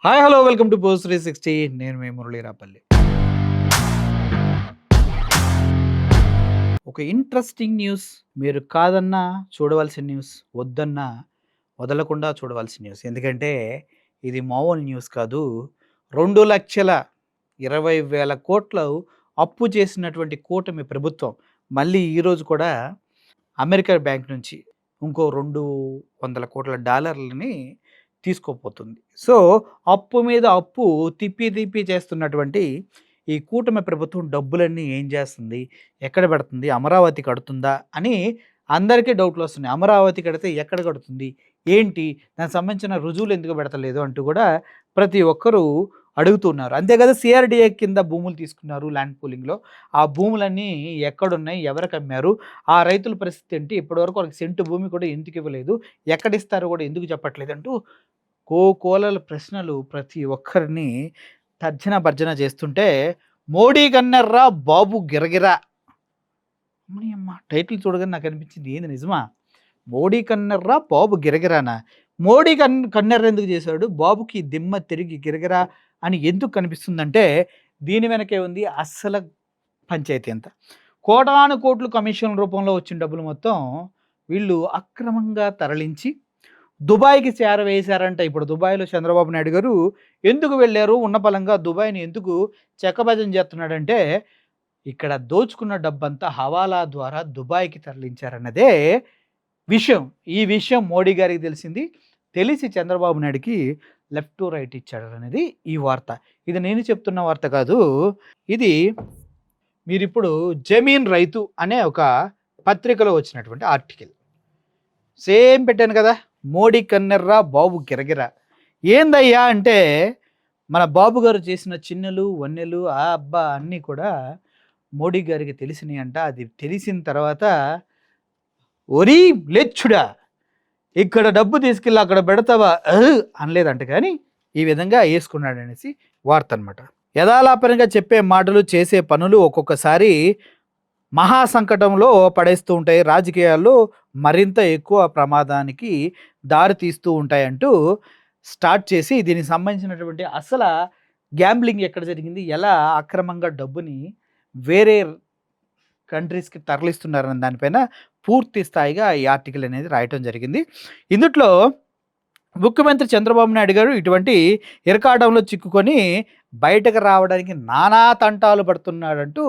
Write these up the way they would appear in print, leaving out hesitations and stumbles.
Hi hello welcome to post 360. నేను మీ మురళీరాపల్లి. ఒక interesting news, మీరు కాదన్నా చూడవలసిన న్యూస్, వద్దన్నా వదలకుండా చూడవలసిన న్యూస్. ఎందుకంటే ఇది మామూలు న్యూస్ కాదు. 2,20,000 కోట్లు అప్పు చేసినటువంటి కూటమి ప్రభుత్వం మళ్ళీ ఈరోజు కూడా అమెరికా బ్యాంక్ నుంచి ఇంకో $200 కోట్ల తీసుకోపోతుంది. సో అప్పు మీద అప్పు తిప్పి తిప్పి చేస్తున్నటువంటి ఈ కూటమి ప్రభుత్వం డబ్బులన్నీ ఏం చేస్తుంది, ఎక్కడ పెడుతుంది, అమరావతి కడుతుందా అని అందరికీ డౌట్లు వస్తున్నాయి. అమరావతి కడితే ఎక్కడ కడుతుంది, ఏంటి, దానికి సంబంధించిన రుజువులు ఎందుకు పెడతలేదు అంటూ కూడా ప్రతి ఒక్కరూ అడుగుతున్నారు. అంతే కదా, సిఆర్డిఏ కింద భూములు తీసుకున్నారు ల్యాండ్ పూలింగ్లో. ఆ భూములన్నీ ఎక్కడున్నాయి, ఎవరికి అమ్మారు, ఆ రైతుల పరిస్థితి ఏంటి, ఇప్పటివరకు ఒక సెంటు భూమి కూడా ఎందుకు ఇవ్వలేదు, ఎక్కడిస్తారో కూడా ఎందుకు చెప్పట్లేదు అంటూ కోకోలల ప్రశ్నలు ప్రతి ఒక్కరిని తర్జన భర్జన చేస్తుంటే, మోడీ కన్నెర్రా బాబు గిరగిరా. అమ్మ టైటిల్ చూడగానే నాకు అనిపించింది, ఏంది నిజమా? మోడీ కన్నెర్రా బాబు గిరగిరానా? మోడీ కన్నెర్ర ఎందుకు చేశాడు, బాబుకి దిమ్మ తిరిగి గిరగిరా అని ఎందుకు కనిపిస్తుందంటే, దీని వెనకే ఉంది అస్సలు పంచాయతీ అంతా. కోటాను కోట్లు కమిషన్ రూపంలో వచ్చిన డబ్బులు మొత్తం వీళ్ళు అక్రమంగా తరలించి దుబాయ్కి చేరవేశారంట. ఇప్పుడు దుబాయ్లో చంద్రబాబు నాయుడు గారు ఎందుకు వెళ్ళారు, ఉన్న పలంగా దుబాయ్ని ఎందుకు చెక్కభజన చేస్తున్నాడంటే, ఇక్కడ దోచుకున్న డబ్బంతా హవాలా ద్వారా దుబాయ్కి తరలించారన్నదే విషయం. ఈ విషయం మోడీ గారికి తెలిసింది. తెలిసి చంద్రబాబు నాయుడికి లెఫ్ట్ టు రైట్ ఇచ్చాడు అనేది ఈ వార్త. ఇది నేను చెప్తున్న వార్త కాదు. ఇది మీరిప్పుడు జమీన్ రైతు అనే ఒక పత్రికలో వచ్చినటువంటి ఆర్టికల్. సేమ్ పెట్టాను కదా, మోడీ కన్నెర్రా బాబు గిరగిరా. ఏందయ్యా అంటే, మన బాబు గారు చేసిన చిన్నలు వన్నెలు ఆ అబ్బా అన్నీ కూడా మోడీ గారికి తెలిసినాయి అంట. అది తెలిసిన తర్వాత ఒరీ లెచ్చుడా, ఇక్కడ డబ్బు తీసుకెళ్ళి అక్కడ పెడతావా అనలేదంట, కానీ ఈ విధంగా వేసుకున్నాడు అనేసి వార్త అనమాట. యథాలాపనగా చెప్పే మాటలు, చేసే పనులు ఒక్కొక్కసారి మహాసంకటంలో పడేస్తూ ఉంటాయి, రాజకీయాల్లో మరింత ఎక్కువ ప్రమాదానికి దారి తీస్తూ ఉంటాయంటూ స్టార్ట్ చేసి, దీనికి సంబంధించినటువంటి అసలు గ్యాంబ్లింగ్ ఎక్కడ జరిగింది, ఎలా అక్రమంగా డబ్బుని వేరే కంట్రీస్కి తరలిస్తున్నారన్న దానిపైన పూర్తి స్థాయిగా ఈ ఆర్టికల్ అనేది రాయటం జరిగింది. ఇందులో ముఖ్యమంత్రి చంద్రబాబు నాయుడు గారు ఇటువంటి ఇరకాటంలో చిక్కుకొని బయటకు రావడానికి నానా తంటాలు పడుతున్నాడంటూ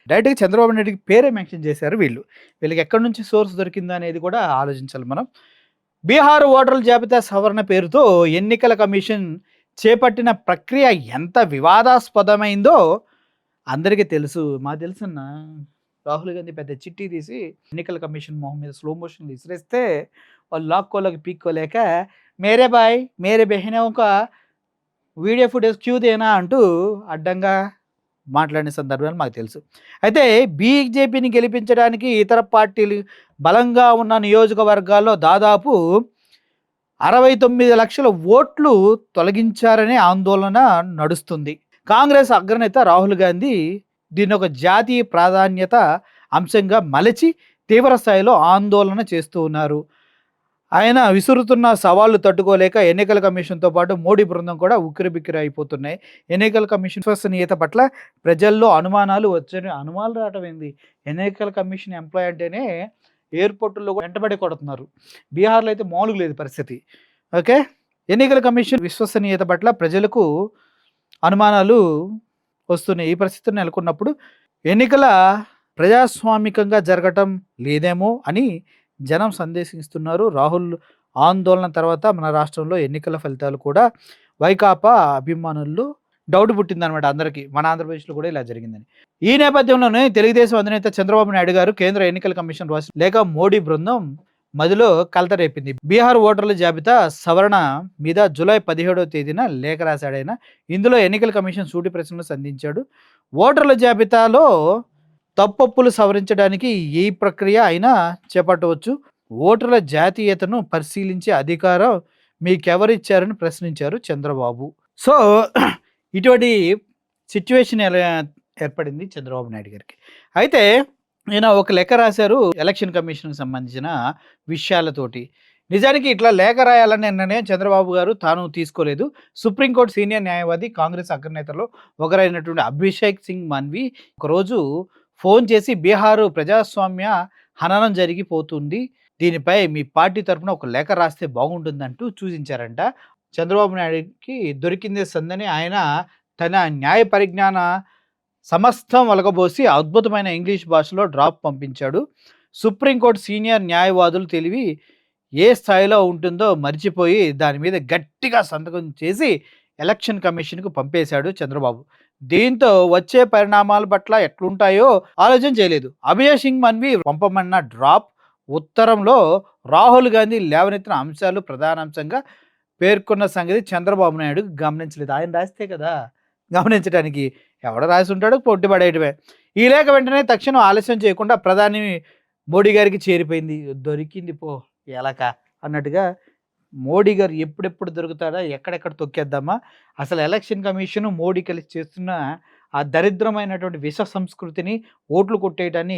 డైరెక్ట్గా చంద్రబాబు నాయుడికి పేరే మెన్షన్ చేశారు. వీళ్ళకి ఎక్కడి నుంచి సోర్స్ దొరికిందో అనేది కూడా ఆలోచించాలి మనం. బీహార్ ఓటర్ల జాబితా సవరణ పేరుతో ఎన్నికల కమిషన్ చేపట్టిన ప్రక్రియ ఎంత వివాదాస్పదమైందో అందరికీ తెలుసు. మాకు తెలుసన్నా, రాహుల్ గాంధీ పెద్ద చిట్టి తీసి ఎన్నికల కమిషన్ మొహం మీద స్లో మోషన్లు విసిరేస్తే వాళ్ళు లాక్కోలేక పీక్కోలేక మేరే బాయ్ మేరే బెహనే ఒక వీడియో ఫుటేజ్ క్యూ దేనా అంటూ అడ్డంగా మాట్లాడిన సందర్భాలు మాకు తెలుసు. అయితే బీజేపీని గెలిపించడానికి ఇతర పార్టీలు బలంగా ఉన్న నియోజకవర్గాల్లో దాదాపు 69 లక్షల ఓట్లు తొలగించారనే ఆందోళన నడుస్తుంది. కాంగ్రెస్ అగ్రనేత రాహుల్ గాంధీ దీన్ని ఒక జాతీయ ప్రాధాన్యత అంశంగా మలచి తీవ్ర స్థాయిలో ఆందోళన చేస్తూ ఉన్నారు. ఆయన విసురుతున్న సవాళ్లు తట్టుకోలేక ఎన్నికల కమిషన్తో పాటు మోడీ బృందం కూడా ఉక్కిరిబిక్కిరి అయిపోతున్నాయి. ఎన్నికల కమిషన్ విశ్వసనీయత పట్ల ప్రజల్లో అనుమానాలు వచ్చాయి. అనుమానాలు రావటం ఏంది, ఎన్నికల కమిషన్ ఎంప్లాయ్ అంటేనే ఎయిర్పోర్టుల్లో వెంటబడి కొడుతున్నారు. బీహార్లో అయితే మామూలుగా లేదు పరిస్థితి. ఓకే, ఎన్నికల కమిషన్ విశ్వసనీయత పట్ల ప్రజలకు అనుమానాలు వస్తున్నాయి. ఈ పరిస్థితులు నెలకొన్నప్పుడు ఎన్నికల ప్రజాస్వామికంగా జరగటం లేదేమో అని జనం సందేశిస్తున్నారు. రాహుల్ ఆందోళన తర్వాత మన రాష్ట్రంలో ఎన్నికల ఫలితాలు కూడా వైకాపా అభిమానుల్లో డౌట్ పుట్టిందనమాట అందరికీ. మన ఆంధ్రప్రదేశ్లో కూడా ఇలా జరిగిందని. ఈ నేపథ్యంలోనే తెలుగుదేశం అధినేత చంద్రబాబు నాయుడు గారు కేంద్ర ఎన్నికల కమిషన్ లేక మోడీ బృందం మదిలో కలత రేపింది. బీహార్ ఓటర్ల జాబితా సవరణ మీద జూలై 17వ తేదీన లేఖ రాశాడైన. ఇందులో ఎన్నికల కమిషన్ సూటి ప్రశ్నలు సంధించాడు. ఓటర్ల జాబితాలో తప్పొప్పులు సవరించడానికి ఈ ప్రక్రియ అయినా చేపట్టవచ్చు. ఓటర్ల జాతీయతను పరిశీలించే అధికారం మీకెవరిచ్చారని ప్రశ్నించారు చంద్రబాబు. సో ఇటువంటి సిచ్యువేషన్ ఎలా ఏర్పడింది చంద్రబాబు నాయుడు గారికి. అయితే ఈయన ఒక లెక్క రాశారు ఎలక్షన్ కమిషన్కి సంబంధించిన విషయాలతోటి. నిజానికి ఇట్లా లేఖ రాయాలనే నిర్ణయం చంద్రబాబు గారు తాను తీసుకోలేదు. సుప్రీంకోర్టు సీనియర్ న్యాయవాది, కాంగ్రెస్ అగ్రనేతల్లో ఒకరైనటువంటి అభిషేక్ సింగ్ మన్వి ఒకరోజు ఫోన్ చేసి బీహారు ప్రజాస్వామ్య హననం జరిగిపోతుంది. దీనిపై మీ పార్టీ తరపున ఒక లేఖ రాస్తే బాగుంటుందంటూ సూచించారంట. చంద్రబాబు నాయుడుకి దొరికిందే సందని ఆయన తన న్యాయ పరిజ్ఞాన సమస్తం ఒలగబోసి అద్భుతమైన ఇంగ్లీష్ భాషలో డ్రాప్ పంపించాడు. సుప్రీంకోర్టు సీనియర్ న్యాయవాదులు తెలివి ఏ స్థాయిలో ఉంటుందో మర్చిపోయి దాని మీద గట్టిగా సంతకం చేసి ఎలక్షన్ కమిషన్కు పంపేశాడు చంద్రబాబు. దీంతో వచ్చే పరిణామాల పట్ల ఎట్లుంటాయో ఆలోచన చేయలేదు. అభిషేక్ సింగ్ మన్వి పంపమన్న డ్రాప్ ఉత్తరంలో రాహుల్ గాంధీ లేవనెత్తిన అంశాలు ప్రధానాంశంగా పేర్కొన్న సంగతి చంద్రబాబు నాయుడు గమనించలేదు. ఆయన రాస్తే కదా గమనించడానికి, ఎవడ రాసి ఉంటాడో పొట్టిపడేయటమే. ఈ లేఖ వెంటనే తక్షణం ఆలస్యం చేయకుండా ప్రధాని మోడీ గారికి చేరిపోయింది. దొరికింది పో ఎలక అన్నట్టుగా మోడీ గారు ఎప్పుడెప్పుడు దొరుకుతాడా, ఎక్కడెక్కడ తొక్కేద్దామా. అసలు ఎలక్షన్ కమిషన్ మోడీ కలిసి చేస్తున్న ఆ దరిద్రమైనటువంటి విష సంస్కృతిని, ఓట్లు కొట్టేయటాన్ని,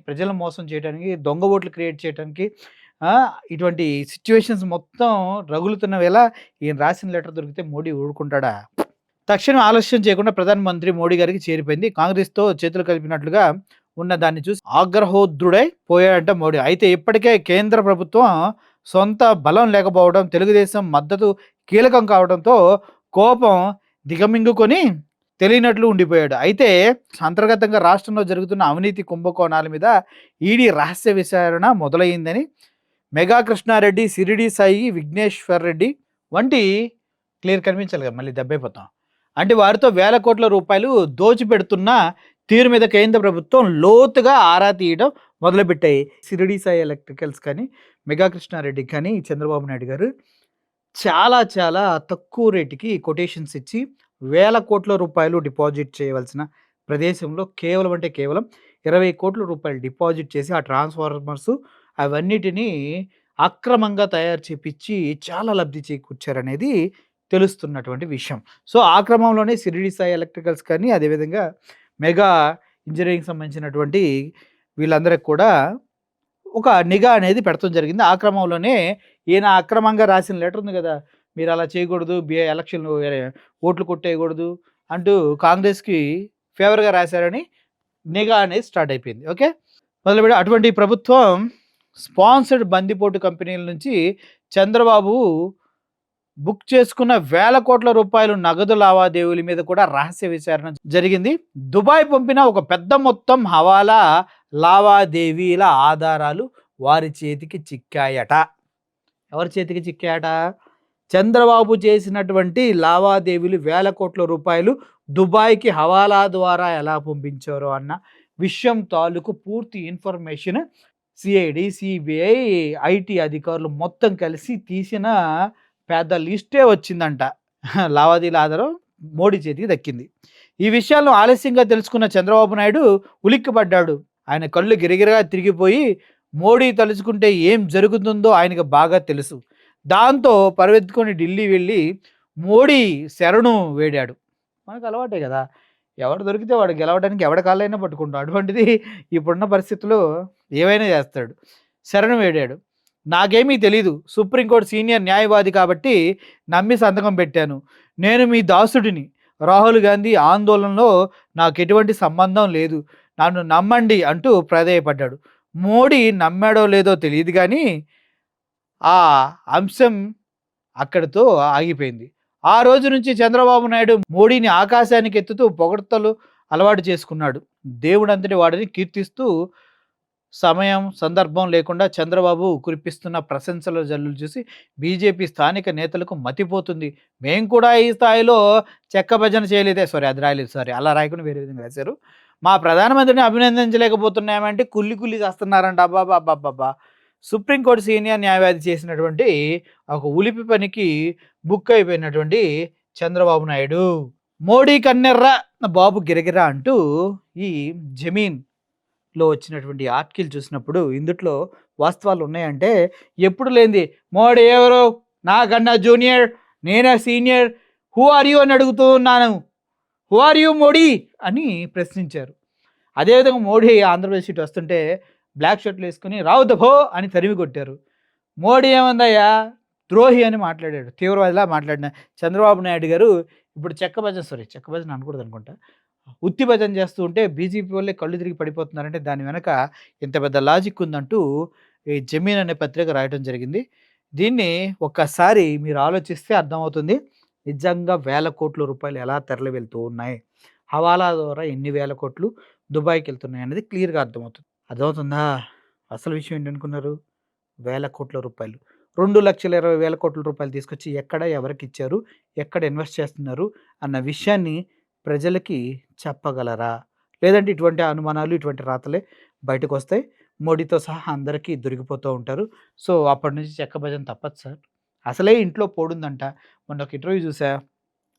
ప్రజలను మోసం చేయడానికి, దొంగ ఓట్లు క్రియేట్ చేయడానికి, ఇటువంటి సిచ్యువేషన్స్ మొత్తం రగులుతున్న వేళ ఈయన రాసిన లెటర్ దొరికితే మోడీ ఊరుకుంటాడా? తక్షణం ఆలస్యం చేయకుండా ప్రధానమంత్రి మోడీ గారికి చేరిపోయింది. కాంగ్రెస్తో చేతులు కలిపినట్లుగా ఉన్న దాన్ని చూసి ఆగ్రహోద్రుడై పోయాడంట మోడీ. అయితే ఇప్పటికే కేంద్ర ప్రభుత్వం సొంత బలం లేకపోవడం, తెలుగుదేశం మద్దతు కీలకం కావడంతో కోపం దిగమింగుకొని తెలియనట్లు ఉండిపోయాడు. అయితే అంతర్గతంగా రాష్ట్రంలో జరుగుతున్న అవినీతి కుంభకోణాల మీద ఈడీ రహస్య విచారణ మొదలైందని మెగా కృష్ణారెడ్డి, సిరిడి సాయి, విఘ్నేశ్వర్ రెడ్డి వంటి క్లియర్ కనిపించాలి కదా, మళ్ళీ దెబ్బైపోతాం అంటే వారితో వేల కోట్ల రూపాయలు దోచిపెడుతున్న తీరు మీద కేంద్ర ప్రభుత్వం లోతుగా ఆరా తీయడం మొదలుపెట్టాయి. సిరిడి సాయి ఎలక్ట్రికల్స్ కానీ, మెగా కృష్ణారెడ్డి కానీ చంద్రబాబు నాయుడు గారు చాలా చాలా తక్కువ రేటుకి కొటేషన్స్ ఇచ్చి వేల కోట్ల రూపాయలు డిపాజిట్ చేయవలసిన ప్రదేశంలో కేవలం 20 కోట్ల రూపాయలు డిపాజిట్ చేసి ఆ ట్రాన్స్ఫార్మర్స్ అవన్నిటినీ అక్రమంగా తయారు చేపించి చాలా లబ్ధి చేకూర్చారనేది తెలుస్తున్నటువంటి విషయం. సో ఆ క్రమంలోనే సిరిడి సాయి ఎలక్ట్రికల్స్ కానీ, అదేవిధంగా మెగా ఇంజనీరింగ్ సంబంధించినటువంటి వీళ్ళందరికి కూడా ఒక నిఘా అనేది పెడతాం జరిగింది. ఆ క్రమంలోనే ఈయన అక్రమంగా రాసిన లెటర్ ఉంది కదా, మీరు అలా చేయకూడదు, ఎలక్షన్లు ఓట్లు కొట్టేయకూడదు అంటూ కాంగ్రెస్కి ఫేవర్గా రాశారని నిఘా అనేది స్టార్ట్ అయిపోయింది. ఓకే, మొదలుపెట్టి అటువంటి ప్రభుత్వం స్పాన్సర్డ్ బందిపోటు కంపెనీల నుంచి చంద్రబాబు బుక్ చేసుకున్న వేల కోట్ల రూపాయలు నగదు లావాదేవీల మీద కూడా రహస్య విచారణ జరిగింది. దుబాయ్ పంపిన ఒక పెద్ద మొత్తం హవాలా లావాదేవీల ఆధారాలు వారి చేతికి చిక్కాయట. ఎవరి చేతికి చిక్కాయట? చంద్రబాబు చేసినటువంటి లావాదేవీలు వేల కోట్ల రూపాయలు దుబాయ్కి హవాలా ద్వారా ఎలా పంపించారో అన్న విషయం తాలూకు పూర్తి ఇన్ఫర్మేషన్ సిఐడి, సిబిఐ, ఐటీ అధికారులు మొత్తం కలిసి తీసిన పెద్ద లిస్టే వచ్చిందంట. లావాదేవీల ఆధారం మోడీ చేతికి దక్కింది. ఈ విషయాలను ఆలస్యంగా తెలుసుకున్న చంద్రబాబు నాయుడు ఉలిక్కిపడ్డాడు. ఆయన కళ్ళు గిరగిరగా తిరిగిపోయి మోడీ తలుచుకుంటే ఏం జరుగుతుందో ఆయనకు బాగా తెలుసు. దాంతో పరిగెత్తుకొని ఢిల్లీ వెళ్ళి మోడీ శరణు వేడాడు. మనకు అలవాటే కదా, ఎవడు దొరికితే వాడు గెలవడానికి ఎవడ కాళ్ళైనా పట్టుకుంటాడు. అటువంటిది ఇప్పుడున్న పరిస్థితుల్లో ఏవైనా చేస్తాడు. శరణు వేడాడు. నాకేమీ తెలీదు, సుప్రీంకోర్టు సీనియర్ న్యాయవాది కాబట్టి నమ్మి సంతకం పెట్టాను. నేను మీ దాసుడిని. రాహుల్ గాంధీ ఆందోళనలో నాకు ఎటువంటి సంబంధం లేదు, నన్ను నమ్మండి అంటూ ప్రాధేయపడ్డాడు. మోడీ నమ్మాడో లేదో తెలియదు కానీ ఆ అంశం అక్కడితో ఆగిపోయింది. ఆ రోజు నుంచి చంద్రబాబు నాయుడు మోడీని ఆకాశానికి ఎత్తుతూ పొగడ్తలు అలవాటు చేసుకున్నాడు. దేవుడంతటి వాడిని కీర్తిస్తూ సమయం సందర్భం లేకుండా చంద్రబాబు కురిపిస్తున్న ప్రశంసల జల్లులు చూసి బీజేపీ స్థానిక నేతలకు మతిపోతుంది. మేం కూడా ఈ స్థాయిలో చెక్క భజన చేయలేదే, అది రాయలేదు, అలా రాయకుండా వేరే విధంగా రాశారు. మా ప్రధానమంత్రిని అభినందించలేకపోతున్నామంటే కుల్లి చేస్తున్నారంట. అబ్బాబ్బా. సుప్రీంకోర్టు సీనియర్ న్యాయవాది చేసినటువంటి ఒక ఉలిపి పనికి బుక్ అయిపోయినటువంటి చంద్రబాబు నాయుడు మోడీ కన్నెర్ర బాబు గిరగిరా అంటూ ఈ జమీన్లో వచ్చినటువంటి ఆర్టికల్ చూసినప్పుడు ఇందుట్లో వాస్తవాలు ఉన్నాయంటే ఎప్పుడు లేనిది మోడీ ఎవరు, నాకన్నా జూనియర్, నేనే సీనియర్, హూ ఆర్ యూ అని అడుగుతూ ఉన్నాను, హూ ఆర్ యూ మోడీ అని ప్రశ్నించారు. అదేవిధంగా మోడీ ఆంధ్రప్రదేశ్ ఇటు వస్తుంటే బ్లాక్ షర్ట్లు వేసుకుని రావుదభో అని తరిమి కొట్టారు. మోడీ ఏముందయ్యా ద్రోహి అని మాట్లాడాడు. తీవ్రవాదిలా మాట్లాడిన చంద్రబాబు నాయుడు గారు ఇప్పుడు చెక్క భజన అనకూడదు అనుకుంటా. ఉత్తి భజన చేస్తూ ఉంటే బీజేపీ వాళ్ళే కళ్ళు తిరిగి పడిపోతున్నారంటే దాని వెనక ఇంత పెద్ద లాజిక్ ఉందంటూ ఈ జమీన్ అనే పత్రిక రాయటం జరిగింది. దీన్ని ఒక్కసారి మీరు ఆలోచిస్తే అర్థమవుతుంది. నిజంగా వేల కోట్ల రూపాయలు ఎలా తరలి వెళ్తూ ఉన్నాయి. హవాలా ద్వారా ఎన్ని వేల కోట్లు దుబాయ్‌కెళ్తున్నాయి అనేది క్లియర్‌గా అర్థమవుతుంది. అర్థమవుతుందా? అసలు విషయం ఏంటనుకున్నారు? వేల కోట్ల రూపాయలు. 2,20,000 రూపాయలు తీసుకొచ్చి ఎక్కడ ఎవరికిచ్చారు? ఎక్కడ ఇన్వెస్ట్ చేస్తున్నారు? అన్న విషయాన్ని ప్రజలకి చెప్పగలరా? లేదంటే ఇటువంటి అనుమానాలు, ఇటువంటి రాతలే బయటకొస్తాయి. మోడీతో సహా అందరికీ దొరికిపోతూ ఉంటారు. సో, అప్పటి నుంచి చెక్క భజన తప్పదు సార్. అసలే ఇంట్లో పోడుందంట. మొన్న ఒక ఇంటర్వ్యూ చూసా.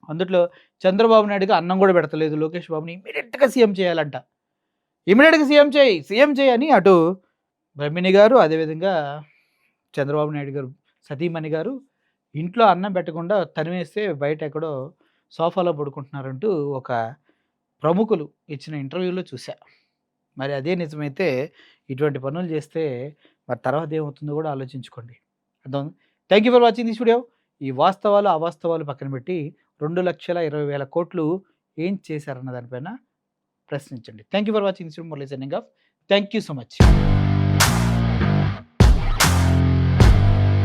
అందుట్లో చంద్రబాబు నాయుడుకి అన్నం గూడా పెడతలేదు. లోకేష్ బాబుని ఇమ్మీడియేట్‌గా సీఎం చేయాలంట. ఇమ్మీడియేట్‌గా సీఎం చెయ్యి అని అటు బ్రహ్మిణి గారు, అదేవిధంగా చంద్రబాబు నాయుడు గారు సతీమణి గారు ఇంట్లో అన్నం పెట్టకుండా తరిమేస్తే బయట ఎక్కడో సోఫాలో పడుకుంటున్నారంటూ ఒక ప్రముఖులు ఇచ్చిన ఇంటర్వ్యూలో చూసా. మరి అదే నిజమైతే ఇటువంటి పనులు చేస్తే మరి తర్వాత ఏమవుతుందో కూడా ఆలోచించుకోండి. అర్థం thank you for watching this video. ఈ వాస్తవాలు, అవాస్తవాలు పక్కన పెట్టి 2,20,000 ఏం చేశారన్న దానిపైన ప్రశ్నించండి. Thank you for watching this video. మళ్ళీ signing off. Thank you so much.